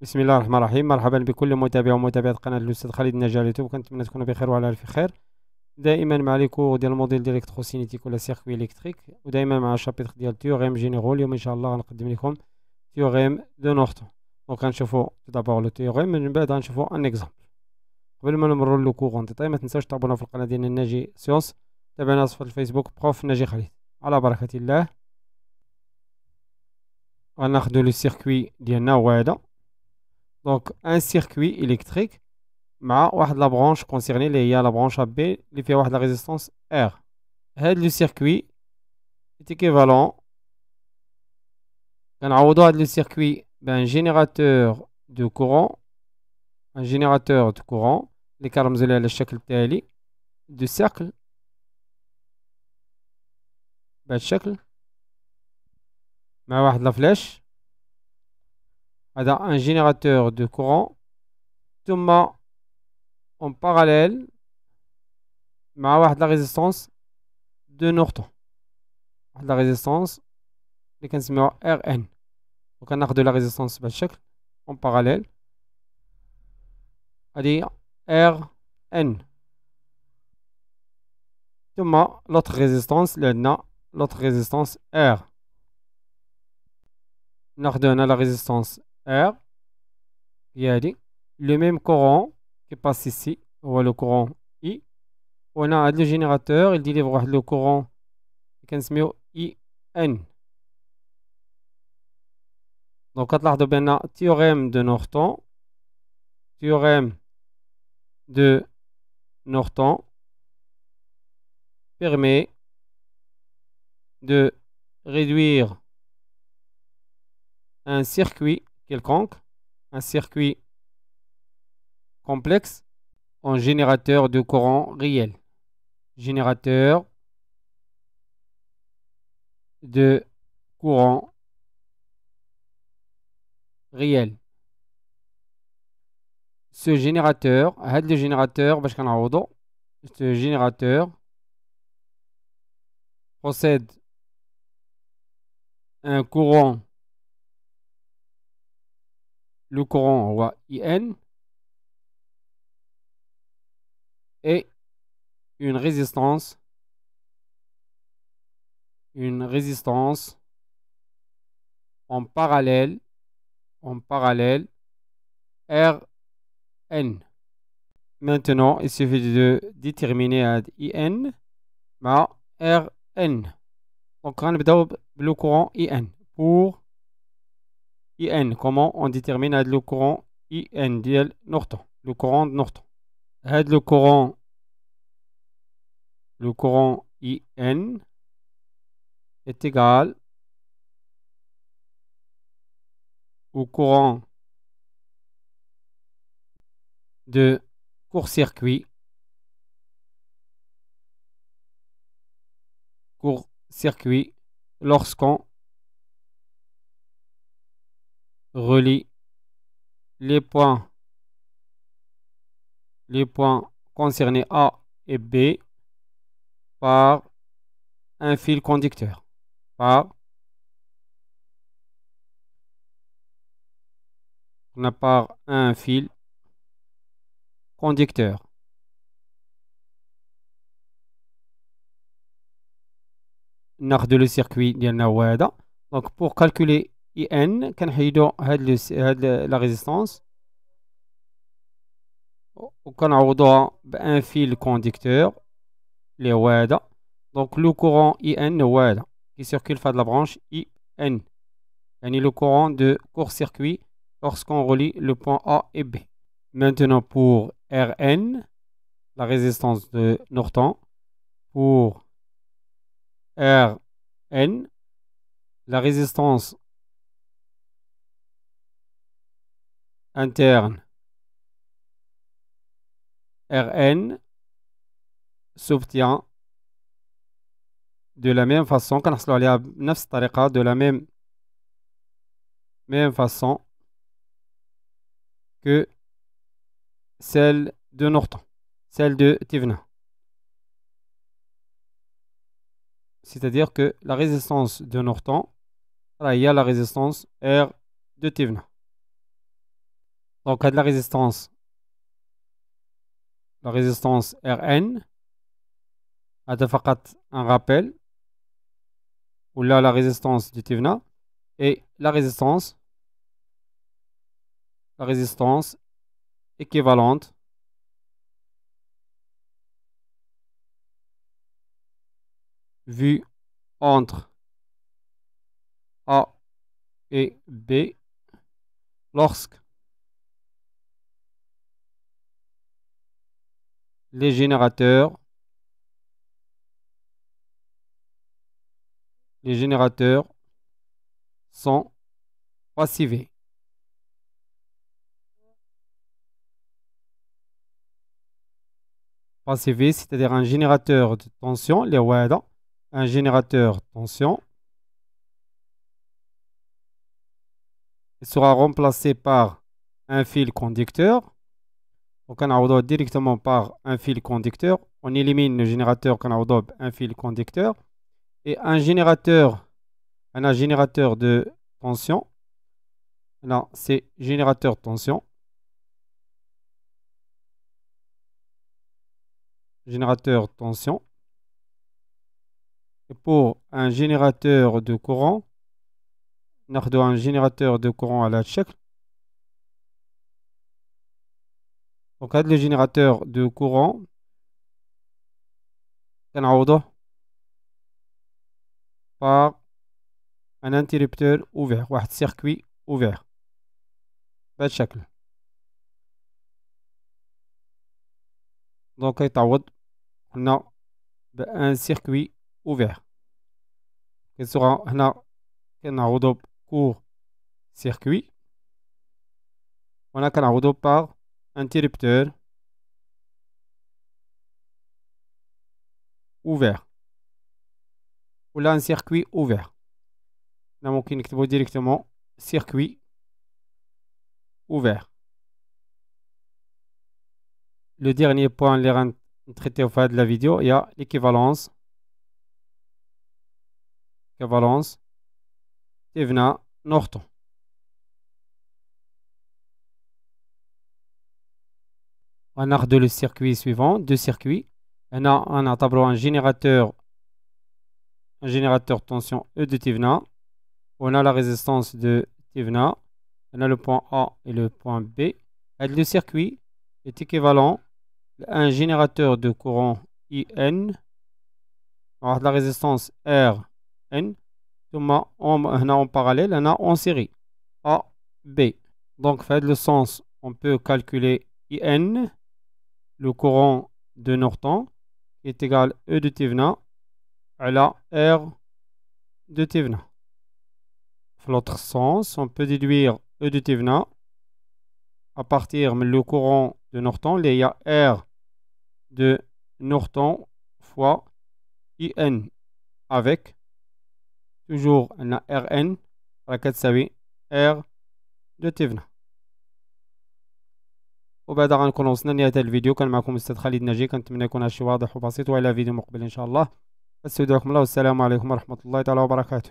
بسم الله الرحمن الرحيم. مرحبا بكل متابع ومتابعة قناة الأستاذ خالد النجار يوتيوب. كنتمنى تكونوا بخير وعلى ألف خير. دائما مع لي كور ديال الموديل ديال الكتروسينيتيك ولا سيركوي الكتريك، ودائما مع شابيتر ديال تيوريم جينيرال. اليوم ان شاء الله غنقدم لكم تيوريم دو نورتون. دونك غنشوفوا دابور لو تيوريم، من بعد غنشوفوا ان اكزامبل. قبل ما نمروا لو كور اون ديتاي، ما تنساوش تابوناو في القناة ديالنا الناجي سيونس، تابعنا في الفيسبوك بروف ناجي خالد. على بركة الله غناخدو لو سيركوي ديالنا هو هذا. دونك ان سيركوي الكتريك مع واحد لا برونش كونسيرني اللي هي لا برونش ا بي اللي فيها واحد لا ريزيستانس ار. هاد لو سيركوي est équivalent. كنعوضو هاد لو سيركوي بان جينيراتور دو كورون، ان جينيراتور دو كورون اللي كنرمزو ليه على الشكل التالي دو سيركل، بهاد الشكل، مع واحد لا فلاش. هذا ان جينيراتور دو كورون، ثم اون باراليل مع واحد لا ريزيستانس دو نورتون، واحد لا ريزيستانس اللي كنسميوها ار ان. وكناخدو لا ريزيستانس بهاد الشكل اون باراليل، هادي ار ان، ثم لوتر ريزيستانس اللي عندنا لوتر ريزيستانس ار. ناخدو هنا لا ريزيستانس ار هي هادي، لو ميم كورون كي باس ici هو لو كورون اي، وهنا هاد لو جينيراتور يديليفر واحد لو كورون اللي كنسميو اي ان. دونك كتلاحظوا بان تيوريم دو نورتون، تيوريم دو نورتون permet de réduire un circuit quelconque, un circuit complexe, en générateur de courant réel. Générateur de courant réel. Ce générateur, ce générateur possède un courant, le courant ou IN, et une résistance en parallèle RN. Maintenant, il suffit de déterminer IN مع RN. Donc, on va le courant IN. Pour IN, comment on détermine le courant IN ديال Norton, le courant de Norton. Le courant IN est égal au courant de court-circuit lorsqu'on relie les points concernés A et B par un fil conducteur. Par un fil conducteur. ناخدو le circuit ديالنا هو هذا. Donc pour calculer IN كنحيدو هاد la résistance وكنعوضوها بان فيل كونديكتور اللي هو هذا. دونك لو كورون IN هو هذا qui circule في هاد la branche IN، يعني le courant de court-circuit lorsqu'on relie le point A et B. Maintenant pour RN, la résistance de Norton, pour RN, la résistance interne RN s'obtient de la même façon, de la même façon que celle de Norton, celle de Thevenin. C'est-à-dire que la résistance de Norton, il y a la résistance R de Thevenin. Donc, la résistance Rn, هذا فقط un rappel, ou là la résistance du Tivna, et la résistance équivalente vue entre A et B lorsque les générateurs sont passivés. Passivés, c'est-à-dire un générateur de tension, un générateur de tension, il sera remplacé par un fil conducteur. Donc, on a directement par un fil conducteur. On élimine le générateur qu'on a un fil conducteur. Et un générateur de tension. Là, c'est générateur de tension. Générateur de tension. Et pour un générateur de courant, on a un générateur de courant à la tchèque. Donc, le générateur de courant, on a par un interrupteur ouvert, un circuit ouvert. بهذا الشكل. Donc يتعوض هنا بان circuit ouvert. كيصير هنا كنعوضو بكور circuit. وهنا كنعوضو par interrupteur ouvert. ولا un circuit ouvert. هنا ممكن نكتبو directement circuit ouvert. Le dernier point اللي غنتريتيو في هاد la vidéo هي l'équivalence Thévenin Norton. On a le circuit suivant, deux circuits. On a un générateur de tension E de Thévenin. On a la résistance de Thévenin. On a le point A et le point B. Et le circuit est équivalent à un générateur de courant IN. On a la résistance RN. En parallèle, on a en série A, B. Donc, fait le sens, on peut calculer IN, le courant de Norton, qui est égal à E de Thévenin à la R de Thévenin. Dans l'autre sens, on peut déduire E de Thévenin à partir du courant de Norton, il y a R de Norton fois IN avec toujours un RN على كتساوي R de Thévenin. وبعد غنكون وصلنا لنهاية الفيديو. كان معكم أستاذ خالد ناجي، كنتمنى يكون هادشي واضح وبسيط، وإلى فيديو مقبل إن شاء الله. استودعكم الله والسلام عليكم ورحمة الله تعالى وبركاته.